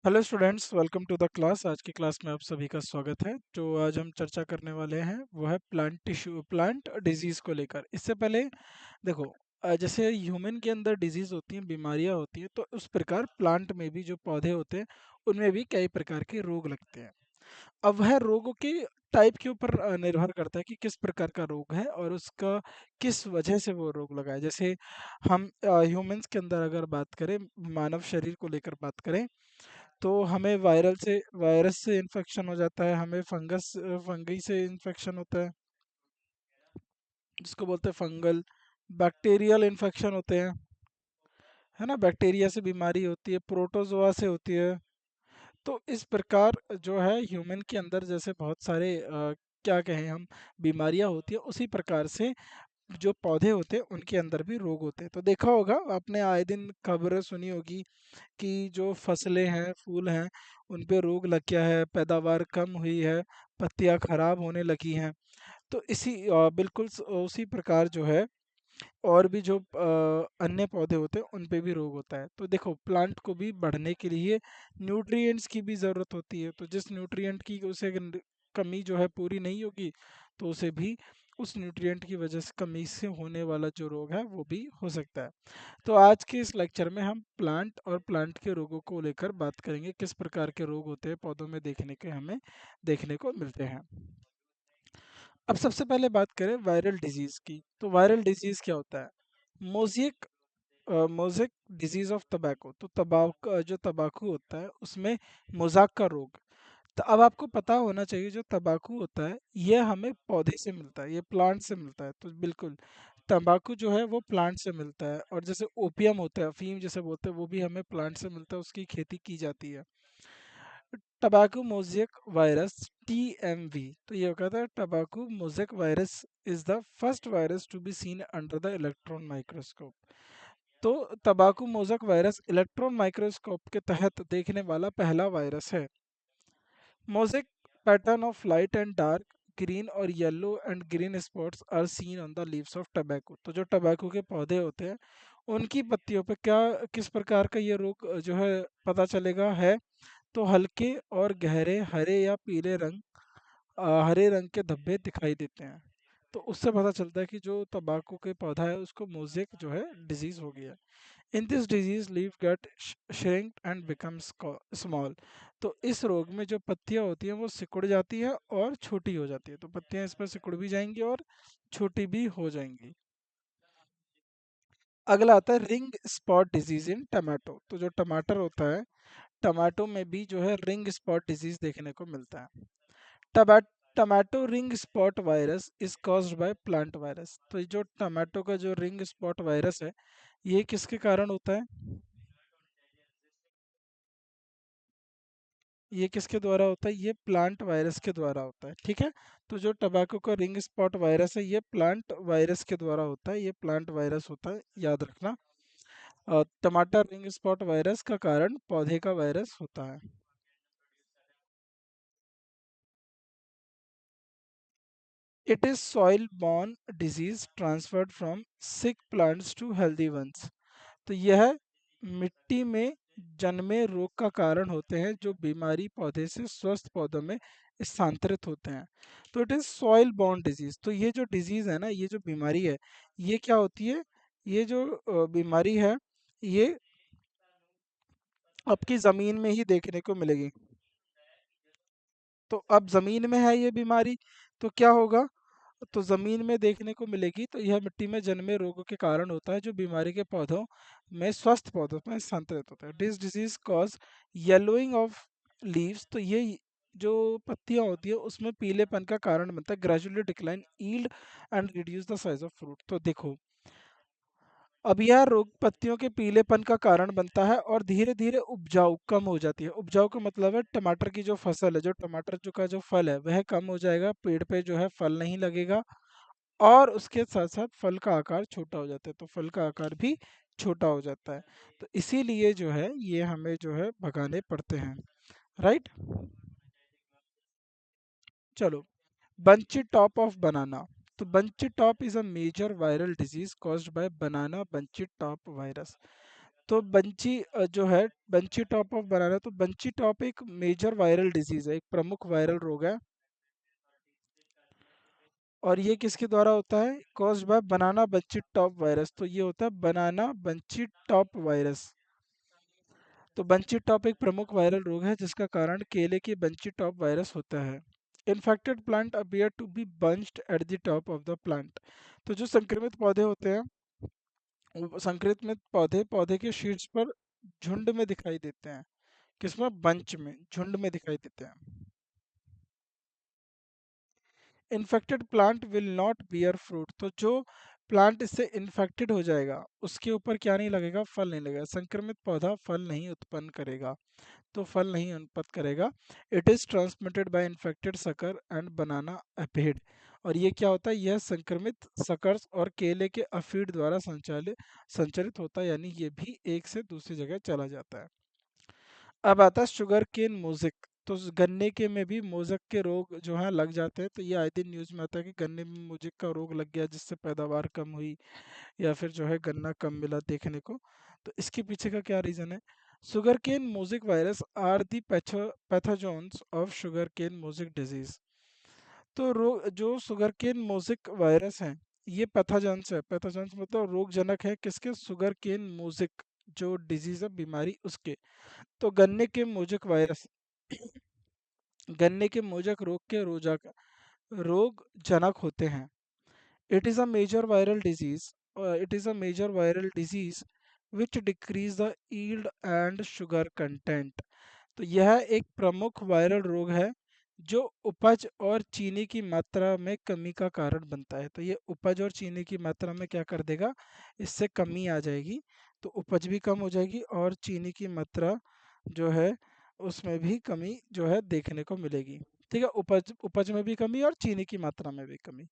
Hello students, welcome to the class. आज की class में आप सभी का स्वागत है। जो आज हम चर्चा करने वाले हैं वो है प्लांट डिजीज़ को लेकर। इससे पहले देखो, जैसे ह्यूमन के अंदर डिजीज़ होती हैं, बीमारियां होती हैं, तो उस प्रकार प्लांट में भी जो पौधे होते हैं उनमें भी कई प्रकार के रोग लगते हैं। अब वह रोगों के टाइप के ऊपर निर्भर करता है कि किस प्रकार का रोग है और उसका किस वजह से वो रोग लगा है। जैसे हम ह्यूमंस के अंदर अगर बात करें, मानव शरीर को लेकर बात करें, तो हमें वायरस से इन्फेक्शन हो जाता है, हमें फंगी से इन्फेक्शन होता है, जिसको बोलते हैं फंगल। बैक्टीरियल इन्फेक्शन होते हैं, है ना। बैक्टीरिया से बीमारी होती है, प्रोटोजोआ से होती है। तो इस प्रकार जो है ह्यूमन के अंदर जैसे बहुत सारे क्या कहें हम, बीमारियां होती है, उसी प्रकार से जो पौधे होते हैं उनके अंदर भी रोग होते हैं। तो देखा होगा आपने, आए दिन खबरें सुनी होगी कि जो फसलें हैं, फूल हैं, उन पे रोग लग गया है, पैदावार कम हुई है, पत्तियां खराब होने लगी हैं। तो बिल्कुल उसी प्रकार जो है और भी जो अन्य पौधे होते हैं उन पे भी रोग होता है। तो देखो, प्लांट को भी बढ़ने के लिए न्यूट्रिएंट्स की भी ज़रूरत होती है। तो जिस न्यूट्रिएंट की कमी जो है पूरी नहीं होगी, तो उसे भी उस न्यूट्रिएंट की वजह से कमी से होने वाला जो रोग है वो भी हो सकता है। तो आज के इस लेक्चर में हम प्लांट और प्लांट के रोगों को लेकर बात करेंगे, किस प्रकार के रोग होते हैं पौधों में देखने के हमें देखने को मिलते हैं। अब सबसे पहले बात करें वायरल डिजीज की। तो वायरल डिजीज क्या होता है? Mosaic mosaic disease of tobacco. तो तंबाकू, जो तंबाकू होता है उसमें मोज़ाक का रोग। तो अब आपको पता होना चाहिए, जो तंबाकू होता है ये हमें पौधे से मिलता है, ये प्लांट से मिलता है। तो बिल्कुल तंबाकू जो है वो प्लांट से मिलता है। और जैसे ओपियम होता है, अफीम जैसे बोलते हैं, वो भी हमें प्लांट से मिलता है, उसकी खेती की जाती है। Tobacco mosaic virus, TMV। तो ये कहता है tobacco mosaic virus is the first virus to be seen under the electron microscope. तो तंबाकू मोज़ेक वायरस इलेक्ट्रॉन माइक्रोस्कोप के तहत देखने वाला पहला वायरस है। Mosaic pattern of light and dark green और yellow and green spots are seen on the leaves of tobacco. तो जो टबैको के पौधे होते हैं उनकी पत्तियों पे क्या, किस प्रकार का ये रोग जो है पता चलेगा है? तो हल्के और गहरे हरे या पीले रंग, हरे रंग के धब्बे दिखाई देते हैं। तो उससे पता चलता है कि जो तंबाकू के पौधा है उसको मोज़ेक जो है डिजीज हो गया। In this disease leaf get shrinked and becomes small. तो इस रोग में जो पत्तियां होती हैं वो सिकुड़ जाती है और छोटी हो जाती है। तो पत्तियां इस पर सिकुड़ भी जाएंगी और छोटी भी हो जाएंगी। अगला आता है ring spot disease in tomato. तो जो टमाटर होता है, टमाटो में भी जो है रिंग स्पॉट डिजीज देखने को मिलता है। टमा tomato ring spot virus is caused by plant virus. तो ये जो टमाटो का जो रिंग स्पॉट वायरस है, ये किसके कारण होता है? ये किसके द्वारा होता है? ये प्लांट वायरस के द्वारा होता है, ठीक है। तो जो टबैको का रिंग स्पॉट वायरस है ये प्लांट वायरस के द्वारा होता है, ये प्लांट वायरस होता है, याद रखना। टमाटर रिंग स्पॉट वायरस का कारण पौधे का वायरस होता है। It is soil borne disease transferred from sick plants to healthy ones. तो यह मिट्टी में जन्मे रोग का कारण होते हैं, जो बीमारी पौधे से स्वस्थ पौधों में स्थानांतरित होते हैं। तो it is soil borne disease. तो ये जो डिजीज है ना, ये जो बीमारी है, ये क्या होती है? ये जो बीमारी है, ये आपकी जमीन में ही देखने को मिलेगी। तो अब जमीन में है ये बीमारी, तो क्या होगा? तो जमीन में देखने को मिलेगी। तो यह मिट्टी में जन्मे रोगों के कारण होता है, जो बीमारी के पौधों में, स्वस्थ पौधों में स्थानांतरित होता है। This disease cause yellowing of leaves. तो ये जो पत्तियां होती है उसमें पीलेपन का कारण बनता है। Gradually decline yield and reduce the size of fruit. तो देखो, अब यह रोग पत्तियों के पीलेपन का कारण बनता है और धीरे धीरे उपजाऊ कम हो जाती है। उपजाऊ का मतलब है टमाटर की जो फसल है, जो टमाटर जो का जो फल है वह कम हो जाएगा, पेड़ पे जो है फल नहीं लगेगा। और उसके साथ साथ फल का आकार छोटा हो जाता है। तो फल का आकार भी छोटा हो जाता है। तो इसीलिए जो है ये हमें जो है भगाने पड़ते हैं, राइट। चलो, बंची टॉप ऑफ बनाना। तो bunchy top is a major viral disease caused by banana bunchy top virus. तो जो है बंची टॉप ऑफ बनाना, तो बंची टॉप एक मेजर वायरल डिजीज है, एक प्रमुख वायरल रोग है। और ये किसके द्वारा होता है? Caused by banana bunchy top virus. तो ये होता है बनाना बंची टॉप वायरस। तो बंची टॉप एक प्रमुख वायरल रोग है जिसका कारण केले की बंची टॉप वायरस होता है। Infected plant appear to be bunched at the top of the plant. तो जो संक्रमित पौधे होते हैं, वो संक्रमित पौधे पौधे के शीर्ष पर झुंड में दिखाई देते हैं। किसमें? बंच में, झुंड में दिखाई देते हैं। Infected plant will not bear fruit. तो जो प्लांट इससे इन्फेक्टेड हो जाएगा उसके ऊपर क्या नहीं लगेगा? फल नहीं लगेगा। संक्रमित पौधा फल नहीं उत्पन्न करेगा, तो फल नहीं उत्पन्न करेगा। It is transmitted by infected sucker and banana aphid. और ये क्या होता है? यह संक्रमित सकर्स और केले के अफीड द्वारा संचालित होता है, यानी ये भी एक से दूसरी जगह चला जाता है। अब आता है शुगर केन मोज़ेक। तो गन्ने के में भी मोज़ेक के रोग जो हैं लग जाते हैं। तो ये आए दिन न्यूज़ में आता है कि गन्ने में मोज़ेक का रोग लग गया जिससे पैदावार कम हुई, या फिर जो है गन्ना कम मिला देखने को। तो इसके पीछे का क्या रीज़न है? Sugar cane mosaic virus are the pathogens of sugar cane mosaic disease. तो रोग जो शुगर केन मोज़ेक वायरस है, ये पैथोजेंस है। पैथोजेंस मतलब रोगजनक है किसके? शुगर केन मोज़ेक जो डिजीज है, बीमारी उसके। तो गन्ने के मोजक रोग के रोग जनक होते हैं। It is a major viral disease it is a major viral disease which decrease the yield and sugar content. तो यह एक प्रमुख वायरल रोग है जो उपज और चीनी की मात्रा में कमी का कारण बनता है। तो ये उपज और चीनी की मात्रा में क्या कर देगा? इससे कमी आ जाएगी। तो उपज भी कम हो जाएगी और चीनी की मात्रा जो है उसमें भी कमी जो है देखने को मिलेगी। ठीक है, उपज उपज में भी कमी और चीनी की मात्रा में भी कमी।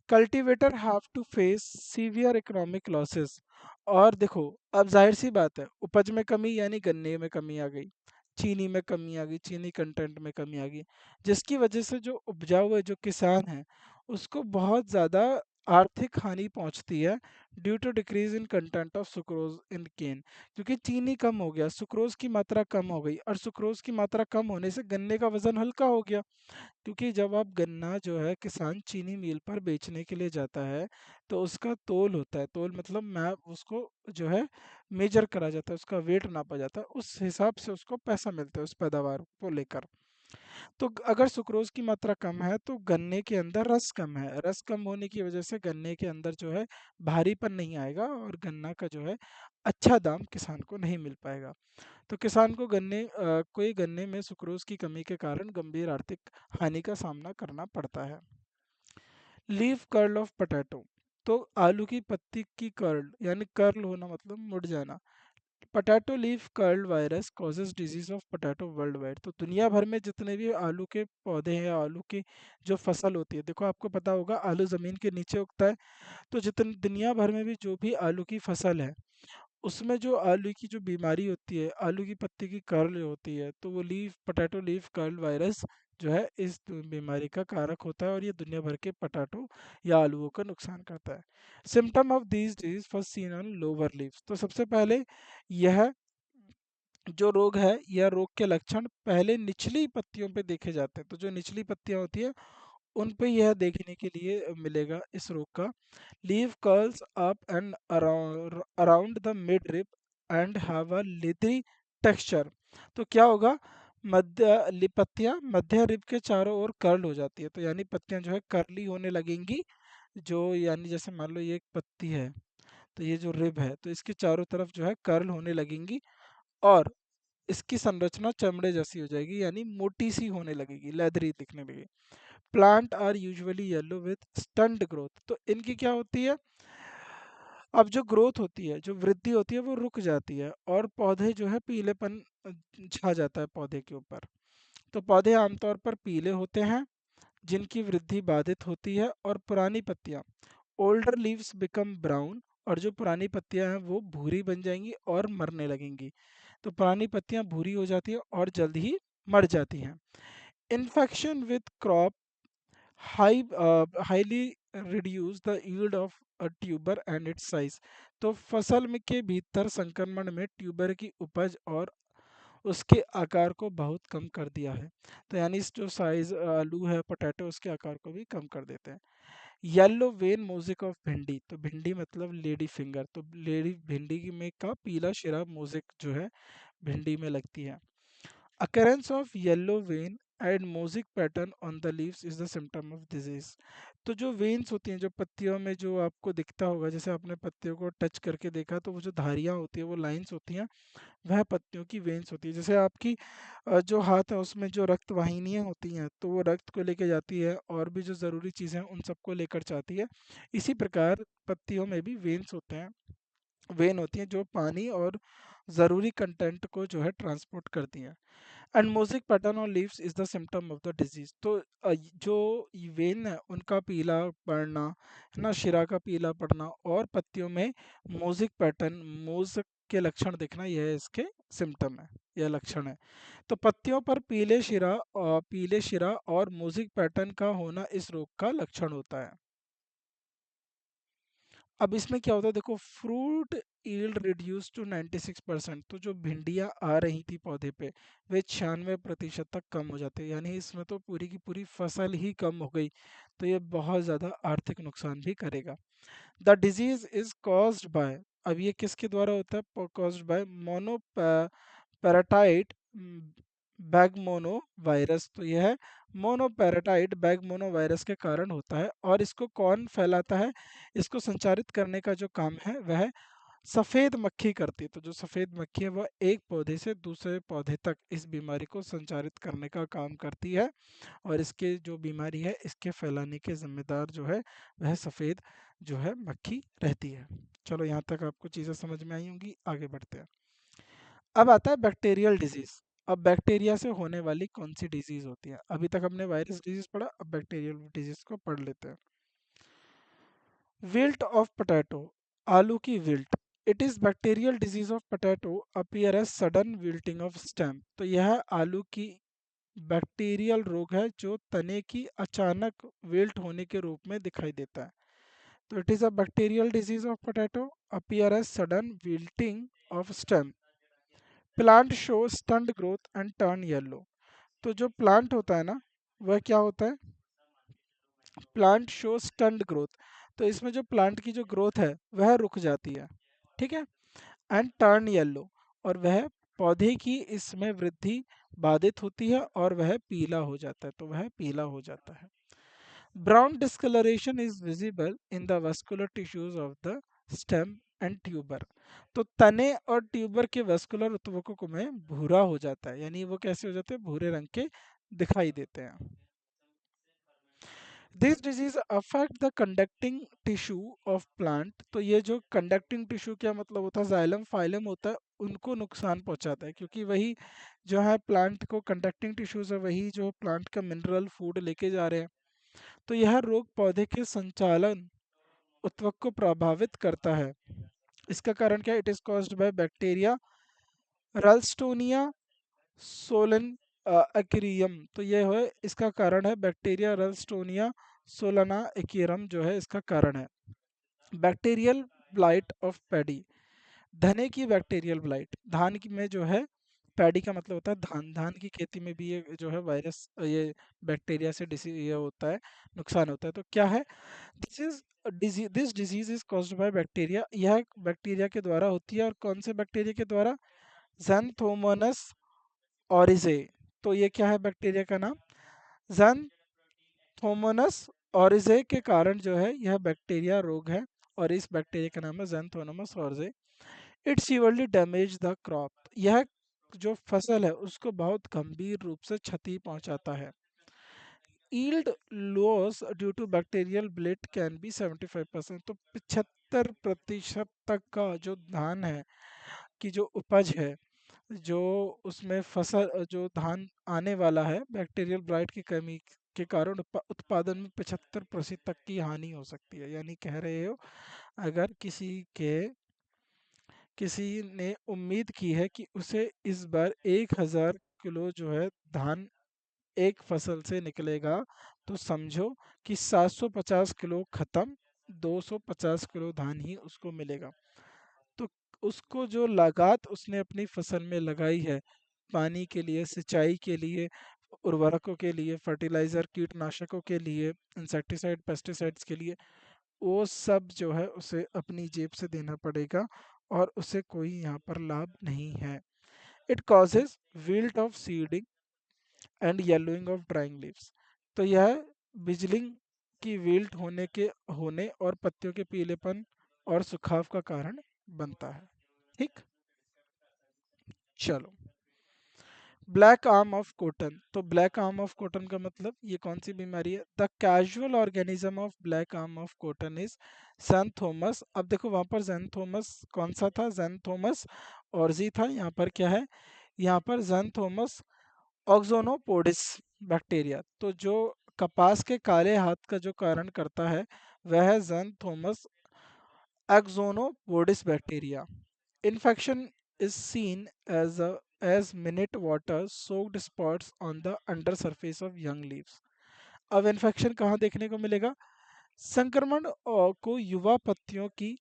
Cultivator have to face severe economic losses. और देखो, अब जाहिर सी बात है, उपज में कमी यानी गन्ने में कमी आ गई, चीनी में कमी आ गई, चीनी कंटेंट में कमी आ गई, जिसकी वजह से जो उपजाऊ हुए जो किसान है उसको बहुत ज़्यादा आर्थिक हानि पहुंचती है। Due to decrease in content of sucrose in cane. क्योंकि चीनी कम हो गया, सुक्रोज की मात्रा कम हो गई, और सुक्रोज की मात्रा कम होने से गन्ने का वजन हल्का हो गया। क्योंकि जब आप गन्ना जो है किसान चीनी मिल पर बेचने के लिए जाता है तो उसका तोल होता है। तोल मतलब मैं उसको जो है मेजर करा जाता है, उसका वेट नापा जाता है, उस हिसाब से उसको पैसा मिलता है उस पैदावार को लेकर। तो अगर सुक्रोज की मात्रा कम है तो गन्ने के अंदर रस कम है, रस कम होने की वजह से गन्ने के अंदर जो है भारीपन नहीं आएगा और गन्ना का जो है अच्छा दाम किसान को नहीं मिल पाएगा। तो किसान को कोई गन्ने में सुक्रोज की कमी के कारण गंभीर आर्थिक हानि का सामना करना पड़ता है। Leaf curl of potato. तो आलू की पत्ती की कर्ल यानी कर्ल होना मतलब मुड़ जाना। Potato leaf curl virus causes disease of potato world wide. तो दुनिया भर में जितने भी आलू के पौधे हैं, आलू की जो फसल होती है, देखो आपको पता होगा आलू ज़मीन के नीचे उगता है। तो जितनी दुनिया भर में भी जो भी आलू की फसल है उसमें जो आलू की जो बीमारी होती है, आलू की पत्ती की कर्ल जो होती है, तो वो पोटैटो लीफ कर्ल वायरस जो है इस बीमारी का कारक होता है और ये दुनिया भर के पोटैटो या आलूओं का नुकसान करता है। Symptom of these disease first seen on lower leaves. तो सबसे पहले यह जो रोग है, यह रोग के लक्षण पहले निचली पत्तियों पे देखे जाते हैं। तो जो निचली पत्तियां होती है उन पे यह देखने के लिए मिलेगा इस रोग का। Leave curls up and around the mid rib end have a leathery texture. तो क्या होगा? पत्तियां मध्य रिब के चारों ओर कर्ल हो जाती है। तो यानी पत्तियां जो है कर्ली होने लगेंगी। जो यानी जैसे मान लो ये एक पत्ती है, तो ये जो रिब है तो इसके चारों तरफ जो है कर्ल होने लगेंगी, और इसकी संरचना चमड़े जैसी हो जाएगी, यानी मोटी सी होने लगेगी, लेदरी दिखने लगेगी। Plant are usually yellow with stunt growth. तो इनकी क्या होती है? अब जो ग्रोथ होती है, जो वृद्धि होती है वो रुक जाती है और पौधे जो है पीलेपन छा जाता है पौधे के ऊपर। तो पौधे आमतौर पर पीले होते हैं जिनकी वृद्धि बाधित होती है, और पुरानी पत्तियां ओल्डर लीव्स बिकम ब्राउन, और जो पुरानी पत्तियां हैं वो भूरी बन जाएंगी और मरने लगेंगी। तो पुरानी पत्तियां भूरी हो जाती हैं और जल्द ही मर जाती हैं। Infection with crop highly reduce the yield of a tuber and it's size. तो फसल में के भीतर संक्रमण में ट्यूबर की उपज और उसके आकार को बहुत कम कर दिया है। तो यानी इस जो साइज आलू है, पोटैटो, उसके आकार को भी कम कर देते हैं। येलो वेन मोज़ेक ऑफ भिंडी, तो भिंडी मतलब लेडी फिंगर, तो लेडी भिंडी में का पीला शिरा मोज़ेक जो है भिंडी में लगती है। Occurrence of yellow vein and mosaic pattern on the leaves is the symptom of disease। तो जो वेन्स होती हैं, जो पत्तियों में जो आपको दिखता होगा, जैसे आपने पत्तियों को टच करके देखा तो वो जो धारियाँ होती है, वो लाइंस होती हैं, वह पत्तियों की वेन्स होती है। जैसे आपकी जो हाथ है उसमें जो रक्त वाहिनियाँ होती हैं, तो वो रक्त को लेके जाती है और भी जो ज़रूरी चीज़ें हैं उन सबको लेकर जाती है। इसी प्रकार पत्तियों में भी वेन्स होते हैं, वेन होती हैं जो पानी और ज़रूरी कंटेंट को जो है ट्रांसपोर्ट करती हैं। And mosaic pattern on leaves is the symptom of the disease. तो जो वेन है उनका पीला पड़ना है ना, शिरा का पीला पड़ना और पत्तियों में मोज़ेक पैटर्न, मोज़ेक के लक्षण दिखना, यह इसके सिम्टम है, यह लक्षण है। तो पत्तियों पर पीले शिरा और मोज़ेक पैटर्न का होना इस रोग का लक्षण होता है। अब इसमें क्या होता है, देखो, फ्रूट यील्ड रिड्यूस टू 96%। तो जो भिंडियाँ आ रही थी पौधे पे, वे 96% तक कम हो जाते हैं, यानी इसमें तो पूरी की पूरी फसल ही कम हो गई। तो ये बहुत ज़्यादा आर्थिक नुकसान भी करेगा। The disease is caused bye, अब ये किसके द्वारा होता है, कॉज्ड बाय मोनो पैराटाइट बैगमोनो वायरस। तो यह है मोनोपैराटाइट बैगमोनो वायरस के कारण होता है। और इसको कौन फैलाता है, इसको संचारित करने का जो काम है वह सफ़ेद मक्खी करती है। तो जो सफ़ेद मक्खी है वह एक पौधे से दूसरे पौधे तक इस बीमारी को संचारित करने का काम करती है। और इसके जो बीमारी है इसके फैलाने के जिम्मेदार जो है वह सफ़ेद जो है मक्खी रहती है। चलो, यहाँ तक आपको चीज़ें समझ में आई होंगी, आगे बढ़ते हैं। अब आता है बैक्टीरियल डिजीज। अब बैक्टीरिया से होने वाली कौन सी डिजीज होती है, अभी तक हमने वायरस डिजीज पढ़ा, अब बैक्टीरियल डिजीज को पढ़ लेते हैं। विल्ट ऑफ पोटैटो, आलू की wilt. It is bacterial disease of potato appear as sudden wilting of stem. तो यह आलू की बैक्टीरियल रोग है जो तने की अचानक विल्ट होने के रूप में दिखाई देता है। तो it is a bacterial disease of potato appear as sudden wilting of stem. Plant show stunt growth and turn yellow. तो जो प्लांट होता है ना, वह क्या होता है, प्लांट शो स्टंट ग्रोथ। तो इसमें जो प्लांट की जो ग्रोथ है वह रुक जाती है, ठीक है। एंड टर्न येलो, और वह पौधे की इसमें वृद्धि बाधित होती है और वह पीला हो जाता है, तो वह पीला हो जाता है। Brown discoloration is visible in the vascular tissues of the stem and tuber. तो तने और ट्यूबर के वस्कुलर ऊतकों में भूरा हो जाता है, यानी वो कैसे हो जाते हैं, भूरे रंग के दिखाई देते हैं। This disease affect the conducting tissue of plant. तो ये जो कंडक्टिंग टिश्यू क्या मतलब होता है, जाइलम फाइलम होता है, उनको नुकसान पहुंचाता है, क्योंकि वही जो है प्लांट को कंडक्टिंग टिश्यूज है, वही जो प्लांट का मिनरल फूड लेके जा रहे हैं। तो यह रोग पौधे के संचालन उत्तक को प्रभावित करता है। इसका कारण क्या है, it is caused by bacteria Ralstonia solanacearum. तो ये है, इसका कारण है बैक्टीरिया रल्स्टोनिया सोलाना एक्रियम जो है इसका कारण है। बैक्टीरियल ब्लाइट ऑफ पैडी, धने की बैक्टीरियल ब्लाइट, धान की में जो है, पैडी का मतलब होता है धान, धान की खेती में भी ये जो है वायरस, ये बैक्टीरिया से डिसीज ये होता है, नुकसान होता है। तो क्या है, this disease is caused by bacteria, यह बैक्टीरिया के द्वारा होती है। और कौन से बैक्टीरिया के द्वारा, ज़ैंथोमोनस ओरिजे। तो ये क्या है बैक्टीरिया का नाम, ज़ैंथोमोनस ओरिजे के कारण जो है यह बैक्टीरिया रोग है। और इस बैक्टीरिया का नाम है Xanthomonas oryzae. It severely damage the crop, यह जो फसल है उसको बहुत गंभीर रूप से क्षति पहुंचाता है। Yield loss due to bacterial blight can be 75%। तो 75% तक का जो धान है की जो उपज है, जो उसमें फसल जो धान आने वाला है, बैक्टीरियल ब्लाइट की कमी के कारण उत्पादन में 75% तक की हानि हो सकती है। यानी कह रहे हो, अगर किसी ने उम्मीद की है कि उसे इस बार 1000 किलो जो है धान एक फसल से निकलेगा, तो समझो कि 750 किलो खत्म 250 किलो धान ही उसको मिलेगा। तो उसको जो लागत उसने अपनी फसल में लगाई है, पानी के लिए, सिंचाई के लिए, उर्वरकों के लिए, फर्टिलाइज़र, कीटनाशकों के लिए, इंसेक्टिसाइड, पेस्टिसाइड्स के लिए, वो सब जो है उसे अपनी जेब से देना पड़ेगा और उसे कोई यहाँ पर लाभ नहीं है। It causes wilt of seeding and yellowing of drawing leaves. तो यह बिजलिंग की विल्ट होने और पत्तियों के पीलेपन और सुखाव का कारण बनता है। ठीक, चलो। Black arm of cotton. तो ब्लैक आर्म ऑफ कॉटन का मतलब ये कौन सी बीमारी है? The causal organism of black arm of cotton is Xanthomonas. अब देखो वहां पर ज़ैंथोमस कौन सा था? ज़ैंथोमस ऑर्जी था। यहाँ पर क्या है? यहाँ पर ज़ैंथोमस ऑक्सोनोपोडिस बैक्टीरिया। तो जो कपास के काले हाथ का जो कारण करता है वह है ज़ैंथोमस एक्सोनोपोडिस bacteria. Infection is seen as minute water soaked spots on the under surface of young leaves. अब इन्फेक्शन कहाँ देखने को मिलेगा? संक्रमण को युवा पत्तियों की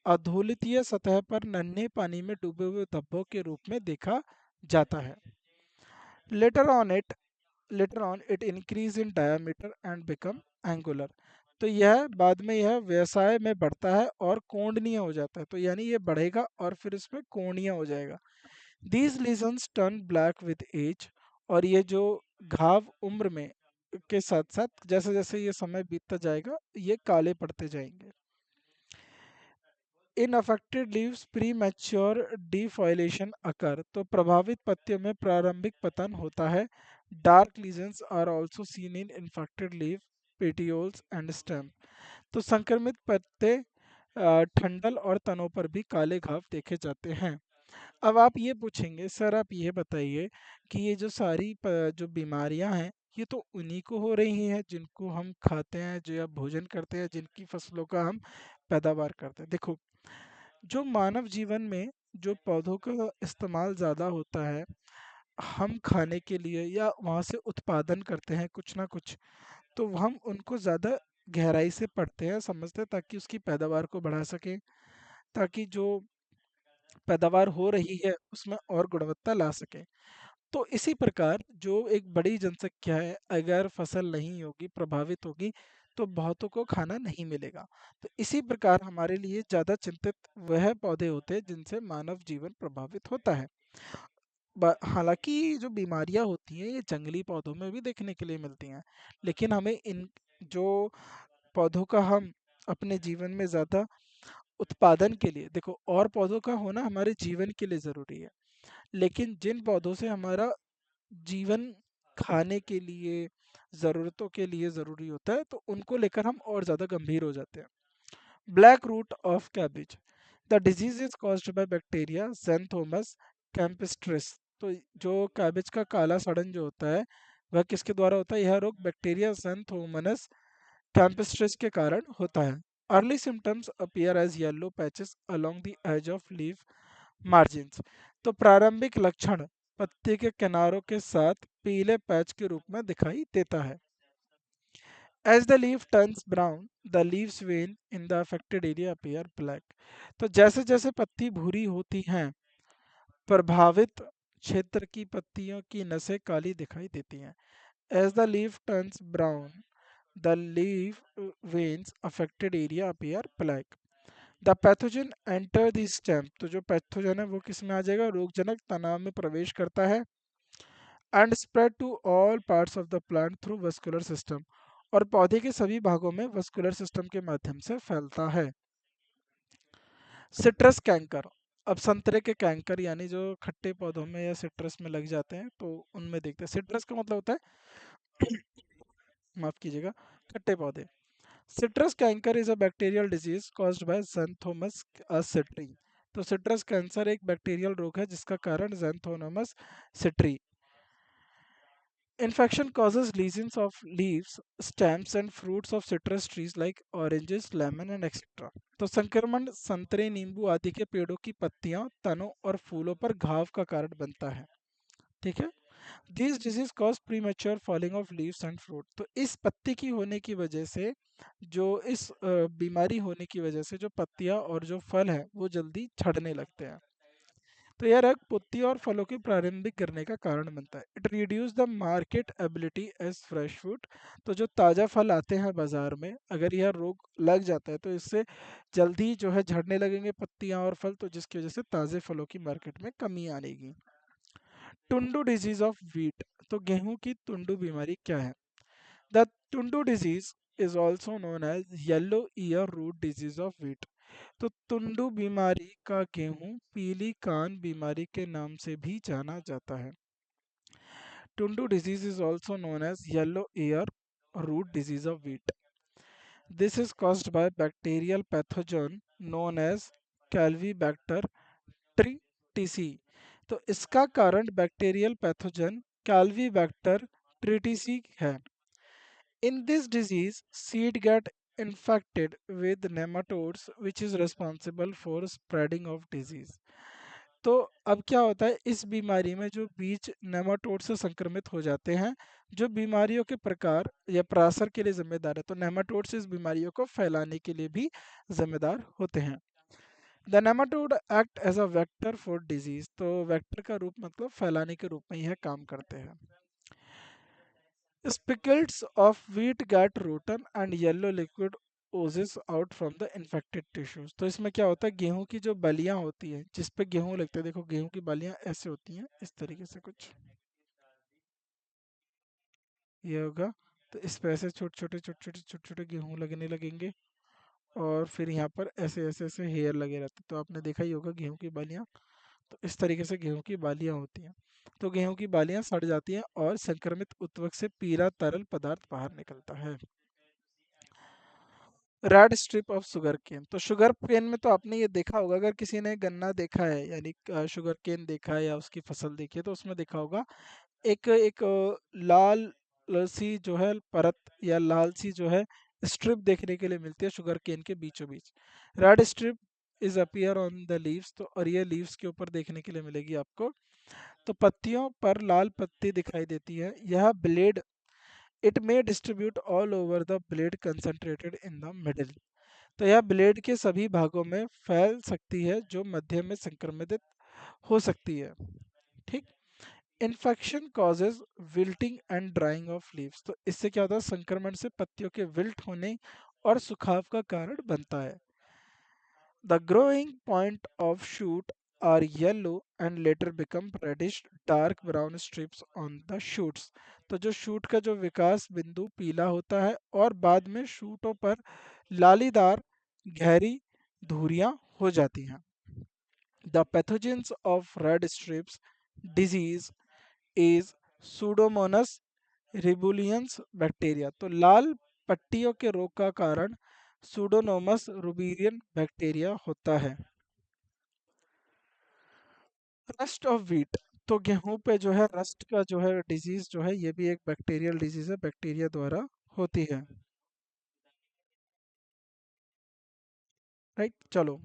अधोलितीय सतह पर नन्हे पानी में डूबे हुए धब्बों के रूप में देखा जाता है। Later on it increase in diameter and become angular. तो यह बाद में यह व्यवसाय में बढ़ता है और कोणीय हो जाता है। तो यानी ये बढ़ेगा और फिर इसमें कोणीय हो जाएगा। These lesions turn black with age. और ये जो घाव उम्र में के साथ साथ जैसे जैसे ये समय बीतता जाएगा ये काले पड़ते जाएंगे। In affected leaves premature defoliation occur. तो प्रभावित पत्तियों में प्रारंभिक पतन होता है। Dark lesions are also seen in infected leaf, petioles and stem. तो संक्रमित पत्ते ठंडल और तनों पर भी काले घाव देखे जाते हैं। अब आप ये पूछेंगे सर आप ये बताइए कि ये जो सारी जो बीमारियां हैं ये तो उन्हीं को हो रही हैं जिनको हम खाते हैं, जो या भोजन करते हैं, जिनकी फसलों का हम पैदावार करते हैं। देखो, जो मानव जीवन में जो पौधों का इस्तेमाल ज़्यादा होता है हम खाने के लिए या वहाँ से उत्पादन करते हैं कुछ ना कुछ, तो हम उनको ज़्यादा गहराई से पढ़ते हैं, समझते हैं ताकि उसकी पैदावार को बढ़ा सकें, ताकि जो पैदावार हो रही है उसमें और गुणवत्ता ला सकें। तो इसी प्रकार जो एक बड़ी जनसंख्या है अगर फसल नहीं होगी, प्रभावित होगी, तो बहुतों को खाना नहीं मिलेगा। तो इसी प्रकार हमारे लिए ज़्यादा चिंतित वह पौधे होते हैं जिनसे मानव जीवन प्रभावित होता है। हालांकि जो बीमारियां होती हैं ये जंगली पौधों में भी देखने के लिए मिलती हैं, लेकिन हमें इन जो पौधों का हम अपने जीवन में ज़्यादा उत्पादन के लिए, देखो और पौधों का होना हमारे जीवन के लिए ज़रूरी है, लेकिन जिन पौधों से हमारा जीवन खाने के लिए, ज़रूरतों के लिए ज़रूरी होता है, तो उनको लेकर हम और ज़्यादा गंभीर हो जाते हैं। Black root of cabbage. The disease is caused by bacteria Xanthomonas campestris. तो जो कैबिज का काला सड़न जो होता है वह किसके द्वारा होता है? यह रोग बैक्टीरिया ज़ैंथोमनस कैम्पिस्ट्रिस के कारण होता है। Early symptoms appear as yellow patches along the edge of leaf margins. तो प्रारंभिक लक्षण पत्ते के किनारों के साथ पीले पैच के रूप में दिखाई देता है। As the leaf turns brown, the leaves vein in the affected area appear black. तो जैसे जैसे पत्ती भूरी होती हैं प्रभावित क्षेत्र की पत्तियों की नसें काली दिखाई देती हैं। As the leaf turns brown, the leaf veins affected area appear black. The pathogen enter the stem. तो जो पैथोजन है वो किस में आ जाएगा? रोगजनक तनाव में प्रवेश करता है। And spread to all parts of the plant through vascular system. और पौधे के सभी भागों में वस्कुलर सिस्टम के माध्यम से फैलता है। Citrus canker. अब संतरे के कैंकर यानी जो खट्टे पौधों में या सिट्रस में लग जाते हैं तो उनमें देखते हैं। सिट्रस का मतलब होता है माफ कीजिएगा, खट्टे पौधे। Citrus canker is a bacterial disease caused by Xanthomonas citri. तो सिट्रस कैंसर एक बैक्टीरियल रोग है जिसका कारण ज़ैंथोमस सिट्री। Infection causes lesions of leaves, stems and fruits of citrus trees like oranges, lemon and etc. तो संक्रमण संतरे, नींबू आदि के पेड़ों की पत्तियां, तनों और फूलों पर घाव का कारण बनता है। ठीक है। This disease cause premature falling of leaves and fruit. तो इस पत्ती की होने की वजह से, जो इस बीमारी होने की वजह से जो पत्तियां और जो फल है वो जल्दी झड़ने लगते हैं। तो यह रोग पत्ती और फलों के प्रारंभिक गिरने का कारण बनता है। It reduce the marketability as fresh fruit. तो जो ताज़ा फल आते हैं बाजार में, अगर यह रोग लग जाता है तो इससे जल्दी जो है झड़ने लगेंगे पत्तियां और फल, तो जिसकी वजह से ताज़े फलों की मार्केट में कमी आएगी। Tundu disease of wheat. तो गेहूं की टुंडू बीमारी क्या है? The tundu disease is also known as yellow ear root disease of wheat. तो टुंडू बीमारी का गेहूं पीली कान बीमारी के नाम से भी जाना जाता है। Tundu disease is also known as yellow ear root disease of wheat. This is caused by bacterial pathogen known as Calvibacter triticale. तो इसका कारण बैक्टीरियल पैथोजन कैल्वीबैक्टर ट्रिटिसी है। In this disease, seed get infected with nematodes which is responsible for spreading of disease. तो अब क्या होता है, इस बीमारी में जो बीज नेमाटोड से संक्रमित हो जाते हैं, जो बीमारियों के प्रकार या प्रासर के लिए जिम्मेदार है। तो नेमाटोड्स इस बीमारियों को फैलाने के लिए भी जिम्मेदार होते हैं। The nematode act as a vector for disease. तो वेक्टर का रूप मतलब फैलाने के रूप में यह काम करते हैं। Spicules of wheat get rotten and yellow liquid oozes out from the infected tissues। तो इसमें क्या होता है, गेहूं की जो बलियां होती है जिस पे गेहूं लगते हैं, देखो गेहूं की बलियां ऐसे होती हैं, इस तरीके से कुछ ये होगा। तो इस पे ऐसे छोटे छोटे गेहूं लगने लगेंगे, और फिर यहाँ पर ऐसे ऐसे ऐसे हेयर लगे रहते हैं। तो आपने देखा ही होगा गेहूं की बालियां। तो इस तरीके से गेहूं की बालियां होती हैं। तो गेहूं की बालियां सड़ जाती हैं और संक्रमित उत्तक से पीला तरल पदार्थ बाहर निकलता है। Red stripe of sugar cane. तो शुगर केन में तो आपने ये देखा होगा, अगर किसी ने गन्ना देखा है यानी शुगर केन देखा है या उसकी फसल देखी है, तो उसमें देखा होगा एक एक लाल सी जो है परत या लाल सी जो है स्ट्रिप देखने के लिए मिलती है शुगर केन के बीचों बीच। Red strip is appear on the leaves. तो और ये लीव्स के ऊपर देखने के लिए मिलेगी आपको। तो पत्तियों पर लाल पत्ती दिखाई देती है। यह blade, it may distribute all over the blade concentrated in the middle. तो यह ब्लेड के सभी भागों में फैल सकती है जो मध्य में संक्रमित हो सकती है। ठीक। Infection causes wilting and drying of leaves. तो इससे क्या होता है, संक्रमण से पत्तियों के विल्ट होने और सुखाव का कारण बनता है। The growing point of shoot are yellow and later become reddish dark brown stripes on the shoots. तो जो शूट का जो विकास बिंदु पीला होता है और बाद में शूटों पर लालीदार गहरी धुरियां हो जाती हैं। The pathogens of red strips disease is Pseudomonas rubrilineans bacteria. तो लाल पट्टियों के रोग का कारण सूडोनोमस रुबिरियन बैक्टीरिया होता है। Rust of wheat. तो गेहूं पे जो है रस्ट का जो है डिजीज जो है, ये भी एक बैक्टीरियल डिजीज है, बैक्टीरिया द्वारा होती है। राइट, चलो।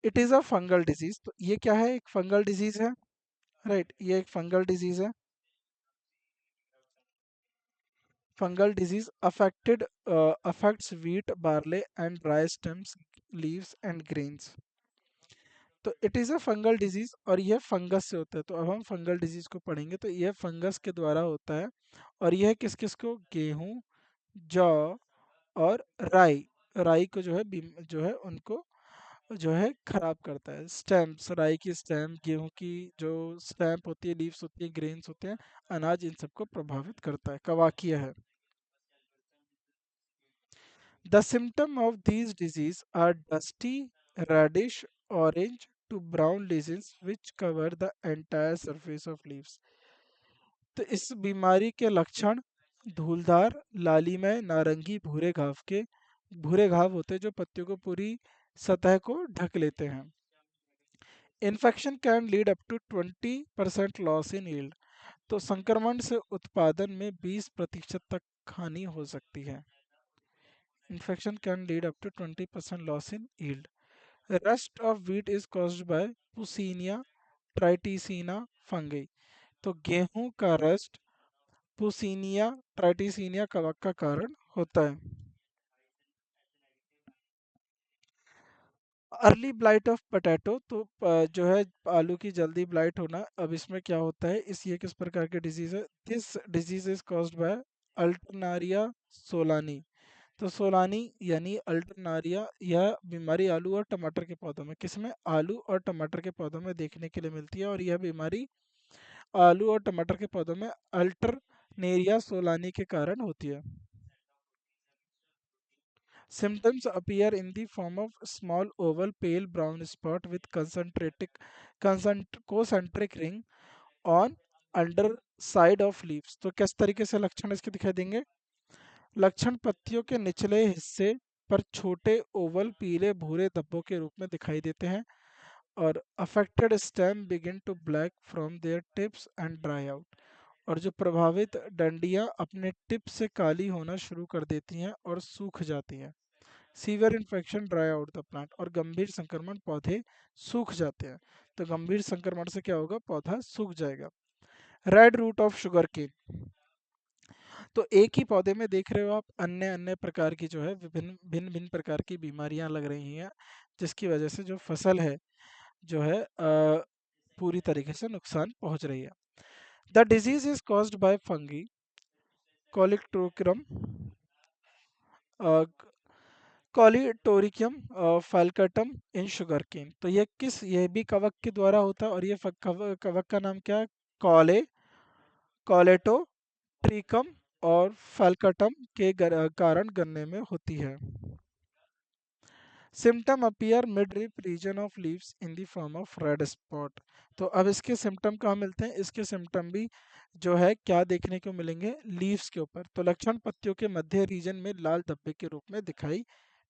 It is a fungal disease. तो ये क्या है, एक फंगल डिजीज है। राइट, ये एक फंगल डिजीज है। Fungal disease affects wheat, barley and dry stems, leaves and grains। तो it is a fungal disease और यह फंगस से होता है। तो अब हम फंगल डिजीज को पढ़ेंगे। तो यह फंगस के द्वारा होता है, और यह किस किस को, गेहूं, जौ और राई। राई को जो है जो है उनको जो है खराब करता है। स्टेम्प्स, राई की स्टेम, गेहूं की जो स्टैम्प होती है, लीव्स होती है, ग्रेन्स होते हैं, अनाज, इन सबको प्रभावित करता है। कवाकिया है। The symptoms of these disease are dusty, reddish, orange to brown lesions which cover the entire surface of leaves। तो इस बीमारी के लक्षण धूलदार, लालीमय, नारंगी, भूरे घाव होते हैं जो पत्तियों को पूरी सतह को ढक लेते हैं। Infection can lead up to 20% loss in yield. तो संक्रमण से उत्पादन में 20% तक हानि हो सकती है। Infection can lead up to 20% loss in yield. Rust of wheat is caused by Puccinia triticina fungi. तो गेहूं का रस्ट पुसीनिया ट्राइटिसिनिया कवक का कारण होता है। अर्ली ब्लाइट ऑफ पोटैटो, तो जो है आलू की जल्दी ब्लाइट होना। अब इसमें क्या होता है, इस ये किस प्रकार की डिजीज है? This disease is caused by Alternaria solani. तो सोलानी यानी अल्टरनारिया, यह बीमारी आलू और टमाटर के पौधों में, किसमें? आलू और टमाटर के पौधों में देखने के लिए मिलती है। और यह बीमारी आलू और टमाटर के पौधों में अल्टरनेरिया सोलानी के कारण होती है। Symptoms appear in the form of small oval pale brown spot with concentric ring on underside of leaves। तो किस तरीके से लक्षण इसके दिखाई देंगे? लक्षण पत्तियों के निचले हिस्से पर छोटे ओवल पीले भूरे धब्बों के रूप में दिखाई देते हैं। और affected stem begin to black from their tips and dry out। और जो प्रभावित डंडियां अपने टिप से काली होना शुरू कर देती हैं और सूख जाती हैं। Severe infection dry out the plant, और गंभीर संक्रमण पौधे सूख जाते हैं। तो गंभीर संक्रमण से क्या होगा? पौधा सूख जाएगा। Red rot of sugar cane, तो एक ही पौधे में देख रहे हो आप अन्य अन्य प्रकार की जो है विभिन्न भिन्न भिन्न प्रकार की बीमारियां लग रही हैं, जिसकी वजह से जो फसल है जो है पूरी तरीके से नुकसान पहुंच रही है। The disease is caused by fungi Colletotrichum Colletotrichum falcatum in sugar केन। तो ये भी कवक के द्वारा होता है। और ये कवक का नाम क्या है? कॉले कॉलेटो ट्रिकम और फाल्कटम के कारण गन्ने में होती है। Symptom appear mid rib region of leaves in the form of red spot. तो अब इसके सिम्टम कहाँ मिलते हैं? इसके सिम्टम भी जो है क्या देखने को मिलेंगे? लीव्स के ऊपर। तो लक्षण पत्तियों के मध्य रीजन में लाल धब्बे के रूप में दिखाई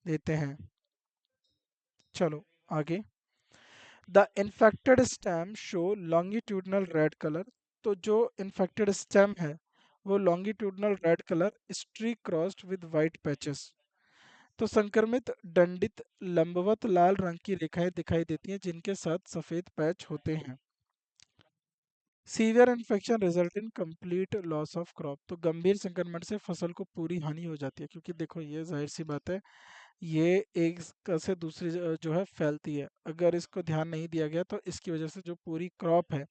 देते हैं। चलो आगे। The infected stem show longitudinal red colour. तो जो इन्फेक्टेड स्टेम है वो longitudinal red colour streak crossed with white patches. तो संक्रमित दंडित लंबवत लाल रंग की रेखाएं दिखाई देती हैं जिनके साथ सफेद पैच होते हैं। Severe infection result in complete loss of crop. तो गंभीर संक्रमण से फसल को पूरी हानि हो जाती है, क्योंकि देखो ये जाहिर सी बात है, ये एक से दूसरी जो है फैलती है। अगर इसको ध्यान नहीं दिया गया तो इसकी वजह से जो पूरी क्रॉप है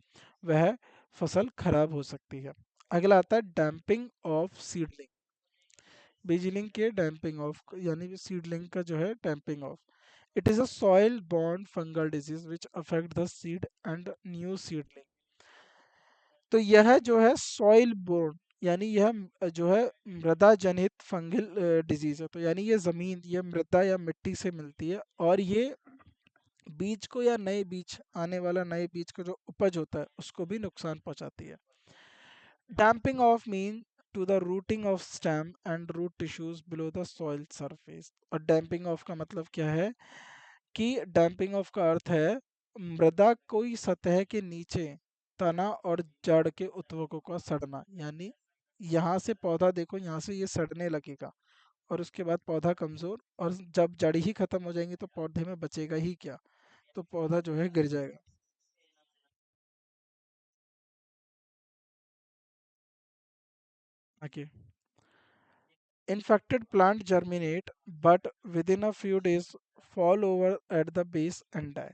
वह फसल खराब हो सकती है। अगला आता है डैम्पिंग ऑफ सीडलिंग। बीजलिंग के डैम्पिंग ऑफ यानी सीडलिंग का जो है damping of. It is a soil born fungal disease which affect the seed and new seedling. तो यह जो है सॉइल बोर्न यानी यह जो है मृदा जनित फंगल डिजीज है। तो यानी ये जमीन, ये मृदा या मिट्टी से मिलती है। और ये बीज को या नए बीज, आने वाला नए बीज का जो उपज होता है उसको भी नुकसान पहुंचाती है। Damping off mean to the rotting of stem and root tissues below the soil surface. और डैम्पिंग ऑफ का मतलब क्या है कि डैम्पिंग ऑफ का अर्थ है मृदा कोई सतह के नीचे तना और जड़ के उत्तकों का सड़ना। यानी यहाँ से पौधा देखो, यहाँ से ये सड़ने लगेगा और उसके बाद पौधा कमजोर, और जब जड़ ही खत्म हो जाएंगी तो पौधे में बचेगा ही क्या? तो पौधा जो है गिर जाएगा। Okay. Infected plant germinate but within a few days fall over at the base and die.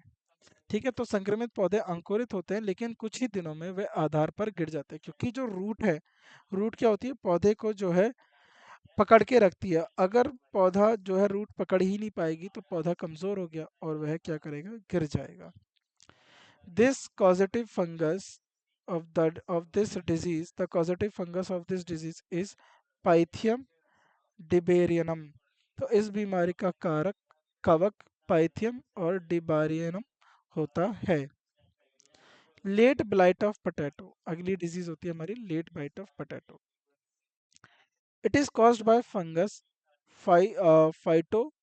ठीक है, तो संक्रमित पौधे अंकुरित होते हैं लेकिन कुछ ही दिनों में वे आधार पर गिर जाते हैं, क्योंकि जो रूट है, रूट क्या होती है? पौधे को जो है पकड़ के रखती है। अगर पौधा जो है रूट पकड़ ही नहीं पाएगी तो पौधा कमजोर हो गया और वह क्या करेगा? गिर जाएगा। This causative fungus of this disease, the causative fungus of this disease is Pythium डिबेरियनम। तो इस बीमारी का कारक कवक पाइथियम और डिबारियनम होता है। लेट ब्लाइट ऑफ पोटैटो, अगली डिजीज होती है हमारी late blight of potato. It is caused by fungus फाइटोपथोरा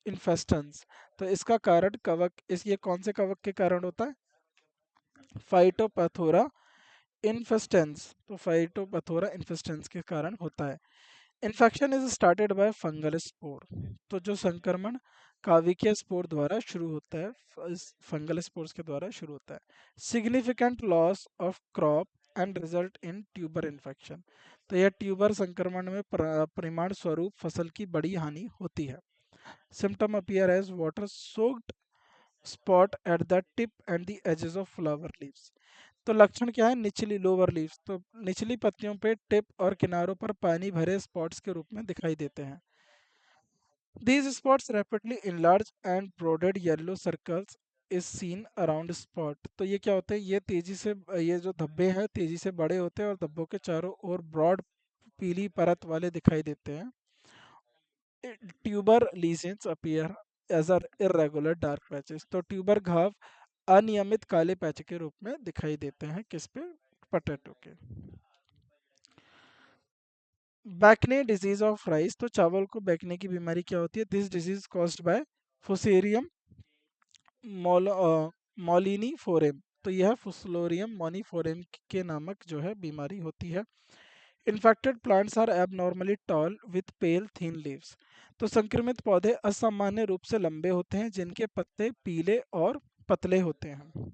इन्फेस्टेंस। तो इसका कारण कवक, इस ये कौन से कवक के कारण होता है? फाइटोपथोरा इन्फेस्टेंस। तो फाइटोपथोरा इन्फेस्टेंस के कारण होता है। Infection is started by fungal spore. तो जो संक्रमण काविकीय स्पोर द्वारा शुरू होता है, फंगल स्पोर्स के द्वारा शुरू होता है। Significant loss of crop and result in tuber infection. तो यह ट्यूबर संक्रमण में परिमाण स्वरूप फसल की बड़ी हानि होती है। Symptom appear as water soaked spot at the tip and the edges of flower leaves. तो लक्षण क्या है? निचली लोअर लीव्स, तो निचली पत्तियों पे टिप और किनारों पर पानी भरे स्पॉट्स के रूप में दिखाई देते हैं। These spots rapidly enlarge and bordered yellow circles is seen around spot. तो ये क्या होते हैं? ये तेजी से, ये जो धब्बे हैं तेजी से बड़े होते हैं और धब्बों के चारों ओर ब्रॉड पीली परत वाले दिखाई देते हैं। Tuber lesions appear as are irregular dark patches. तो ट्यूबर घाव अनियमित काले पैच के रूप में दिखाई देते हैं किस पे? पोटैटो के। Bakanae disease of rice. तो चावल को बैकने की बीमारी क्या होती है? This disease caused by Fusarium moniliforme. तो यह फुसलोरियम मोनिफोरेम के नामक जो है बीमारी होती है। Infected plants are abnormally tall with pale thin leaves. तो संक्रमित पौधे असामान्य रूप से लंबे होते हैं जिनके पत्ते पीले और पतले होते हैं।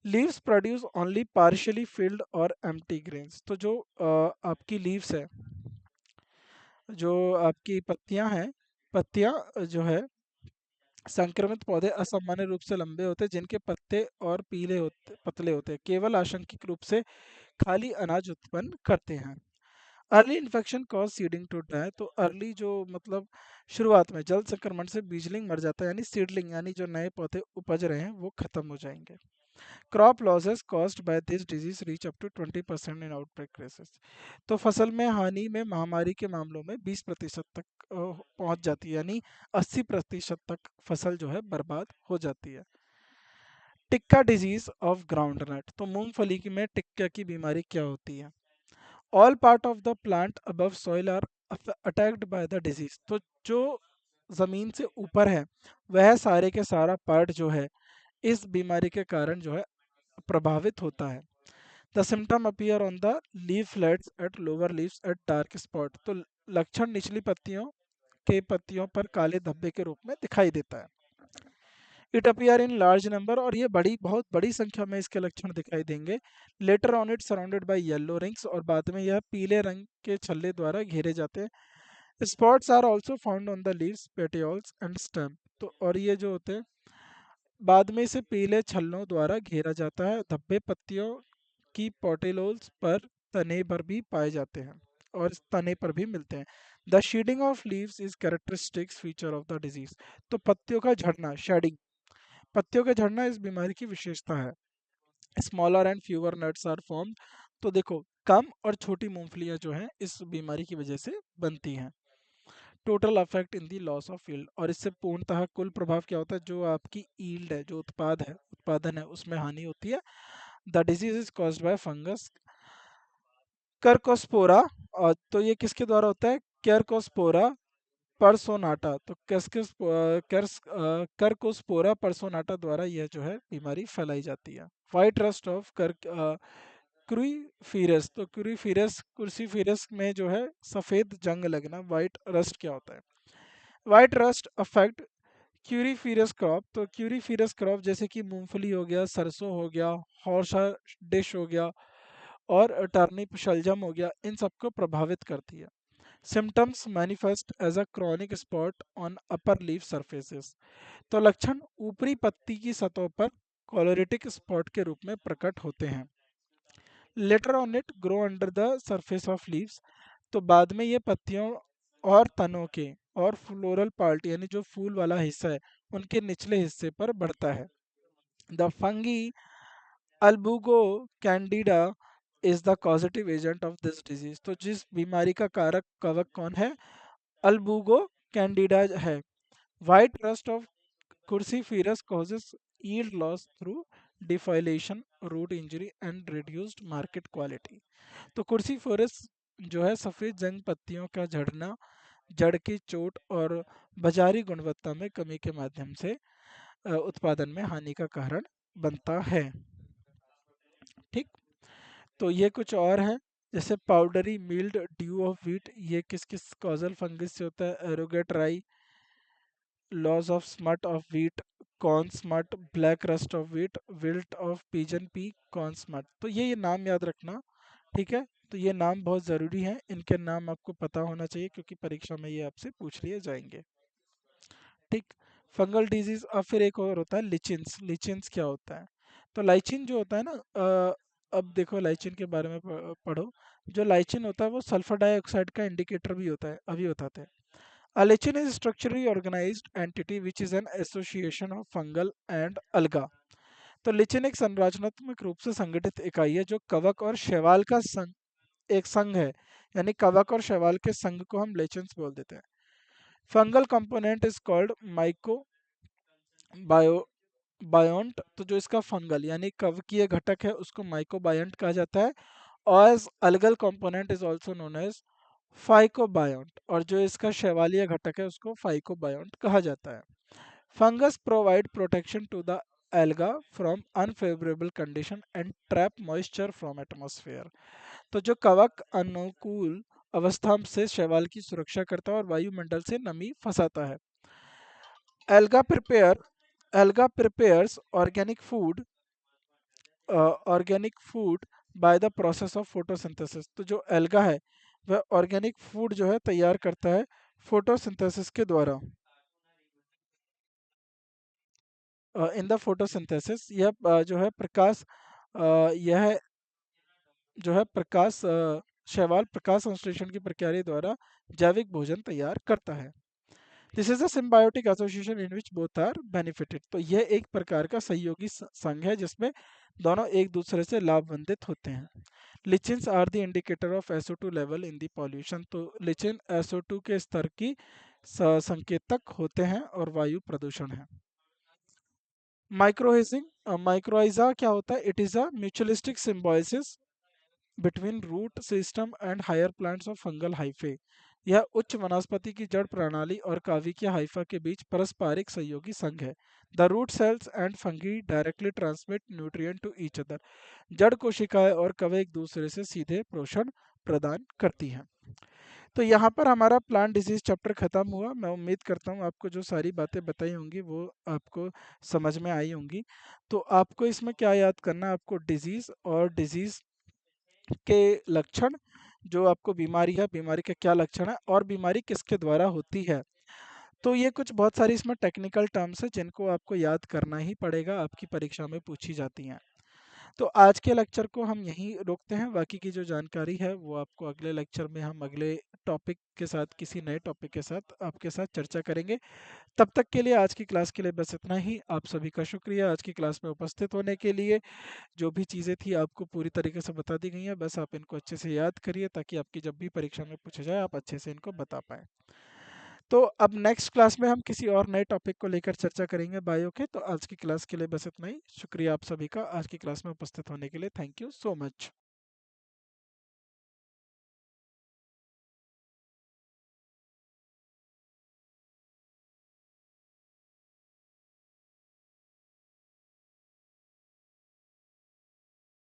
Leaves produce only partially field और एम्प्टी ग्रेन्स। तो जो आपकी लीव्स है, जो आपकी पत्तियां हैं, पत्तियां जो है, संक्रमित पौधे असामान्य रूप से लंबे होते हैं जिनके पत्ते और पीले होते पतले होते हैं, केवल आंशिक रूप से खाली अनाज उत्पन्न करते हैं। Early infection cause seeding to die. तो अर्ली जो मतलब शुरुआत में जल्द संक्रमण से बीजलिंग मर जाता है, यानी सीडलिंग यानी जो नए पौधे उपज रहे हैं वो खत्म हो जाएंगे। Crop losses caused by this disease reach up to 20% in outbreak cases. तो फसल में हानि में महामारी के मामलों में 20% तक पहुंच जाती है, यानी 80% तक फसल जो है बर्बाद हो जाती है। Tikka disease of groundnut. तो मूंगफली की में टिक्का की बीमारी क्या होती है? All part of the plant above soil are attacked by the disease. तो जो जमीन से ऊपर है वह सारे के सारा पार्ट जो है इस बीमारी के कारण जो है प्रभावित होता है। The symptom appear on the leaf flats at lower leaves eight dark spot. तो लक्षण निचली पत्तियों पर काले धब्बे के रूप में दिखाई देता है। It appear in large number, और ये बहुत बड़ी संख्या में इसके लक्षण दिखाई देंगे। Later on it surrounded by yellow rings, और बाद में यह पीले रंग के छल्ले द्वारा घेरे जाते हैं। Spots are also found on the leaves, petioles and stem. तो और ये जो होते हैं बाद में इसे पीले छल्लों द्वारा घेरा जाता है। धब्बे पत्तियों की पोटेलोल्स पर, तने पर भी पाए जाते हैं और इस तने पर भी मिलते हैं। The shedding of leaves is characteristics feature of the disease. तो पत्तियों का झड़ना, शेडिंग, पत्तियों का झड़ना इस बीमारी की विशेषता है। Smaller and fewer nuts are form. तो देखो कम और छोटी मूंगफलियां जो हैं इस बीमारी की वजह से बनती हैं। Total affect in the loss of yield, और इससे पूर्णतः कुल प्रभाव क्या होता है? जो आपकी यील्ड है, जो उत्पादन है उसमें हानि होती है। The disease is caused by fungus Cercospora. और तो ये किसके द्वारा होता है? कैरकोस्पोरा परसोनाटा। तो कर्कोस्पोरा परसोनाटा द्वारा यह जो है बीमारी फैलाई जाती है। White rust of cruciferous. तो क्रूसीफेरस में जो है सफेद जंग लगना, वाइट रस्ट क्या होता है? White rust affect cruciferous crop. तो क्यूरीफिरस क्रॉप जैसे कि मूंगफली हो गया, सरसों हो गया, हौसा डिश हो गया और टर्निप शलजम हो गया, इन सबको प्रभावित करती है। Symptoms manifest as a chronic spot on upper leaf surfaces. तो लक्षण ऊपरी पत्ती की सतहों पर कोलोरेटिक स्पॉट के रूप में प्रकट होते हैं। Later on it grow under the surface of leaves. तो बाद में ये पत्तियों और तनों के और फ्लोरल पार्ट यानी जो फूल वाला हिस्सा है उनके निचले हिस्से पर बढ़ता है। The fungi Albugo candida is the causative agent of this disease. तो जिस बीमारी का कारक कवक कौन है? अल्बुगो कैंडिडा है। White rust of cruciferous causes yield loss through defoliation, root injury and reduced market quality। तो कुर्सीफेरस जो है सफ़ेद जंग पत्तियों का झड़ना, जड़ की चोट और बाजारी गुणवत्ता में कमी के माध्यम से उत्पादन में हानि का कारण बनता है। ठीक, तो ये कुछ और है जैसे powdery mildew of wheat, ये किस किस कॉजल फंगस से होता है? एरोगेट राई, loss of smut of wheat, corn smut, black rust of wheat, wilt of pigeon P, corn smut. तो ये नाम याद रखना, ठीक है? तो ये नाम बहुत ज़रूरी है, इनके नाम आपको पता होना चाहिए क्योंकि परीक्षा में ये आपसे पूछ लिए जाएंगे, ठीक। फंगल डिजीज, अब फिर एक और होता है लिचिन्स। लिचिन्स क्या होता है? तो लाइचिन जो होता है ना, अब देखो लाइचिन के बारे में पढ़ो। जो लाइचिन होता है वो सल्फर डाइऑक्साइड का इंडिकेटर भी होता है, अभी बताते हैं। A lichen is a structurally organized entity which is an association of fungal and alga। तो लिचिन एक संरचनात्मक रूप से संगठित इकाई है जो कवक और शैवाल का एक संघ है, यानी कवक और शैवाल के संघ को हम लिचेंस बोल देते हैं। Fungal component is called mycobiont. तो जो इसका फंगल यानी कवकीय घटक है उसको माइकोबायोन्ट कहा जाता है। और algal component is also known as phycobiont, और जो इसका शैवालीय घटक है उसको फाइकोबायोन्ट कहा जाता है। Fungus provide protection to the alga from unfavourable condition and trap moisture from atmosphere. तो जो कवक अनुकूल अवस्था से शैवाल की सुरक्षा करता है और वायुमंडल से नमी फंसाता है। Alga prepare alga prepares organic food by the process of photosynthesis. तो जो एल्गा है वह ऑर्गेनिक फूड जो है तैयार करता है फोटोसिंथेसिस के द्वारा। इन द फोटोसिंथेसिस, यह जो है प्रकाश, यह जो है प्रकाश शैवाल प्रकाश संश्लेषण की प्रक्रिया द्वारा जैविक भोजन तैयार करता है। This is a symbiotic association in which both are benefited. तो यह एक प्रकार का सहयोगी संघ है जिसमें दोनों एक दूसरे से लाभान्वित होते हैं। Lichens are the indicator of SO2 level in the pollution. तो लिचिन SO2 के स्तर की संकेतक होते हैं और वायु प्रदूषण है। माइक्रोहेजिंग, माइक्रोइजा क्या होता है? It is a mutualistic symbiosis between root system and higher plants of fungal hyphae. यह उच्च वनस्पति की जड़ प्रणाली और काविकीय हाइफा के बीच पारस्परिक सहयोगी संघ है। The root cells and fungi directly transmit nutrient to each other. जड़ कोशिकाएं और कवक एक दूसरे से सीधे पोषण प्रदान करती हैं। तो यहाँ पर हमारा प्लांट डिजीज चैप्टर खत्म हुआ। मैं उम्मीद करता हूँ आपको जो सारी बातें बताई होंगी वो आपको समझ में आई होंगी। तो आपको इसमें क्या याद करना है? आपको डिजीज और डिजीज के लक्षण, जो आपको बीमारी है, बीमारी के क्या लक्षण है और बीमारी किसके द्वारा होती है। तो ये कुछ बहुत सारी इसमें टेक्निकल टर्म्स है जिनको आपको याद करना ही पड़ेगा, आपकी परीक्षा में पूछी जाती हैं। तो आज के लेक्चर को हम यहीं रोकते हैं, बाकी की जो जानकारी है वो आपको अगले लेक्चर में हम अगले टॉपिक के साथ, किसी नए टॉपिक के साथ आपके साथ चर्चा करेंगे। तब तक के लिए आज की क्लास के लिए बस इतना ही। आप सभी का शुक्रिया आज की क्लास में उपस्थित होने के लिए। जो भी चीज़ें थी आपको पूरी तरीके से बता दी गई हैं, बस आप इनको अच्छे से याद करिए ताकि आपकी जब भी परीक्षा में पूछा जाए आप अच्छे से इनको बता पाएँ। तो अब नेक्स्ट क्लास में हम किसी और नए टॉपिक को लेकर चर्चा करेंगे बायो के। तो आज की क्लास के लिए बस इतना ही। शुक्रिया आप सभी का आज की क्लास में उपस्थित होने के लिए। Thank you so much.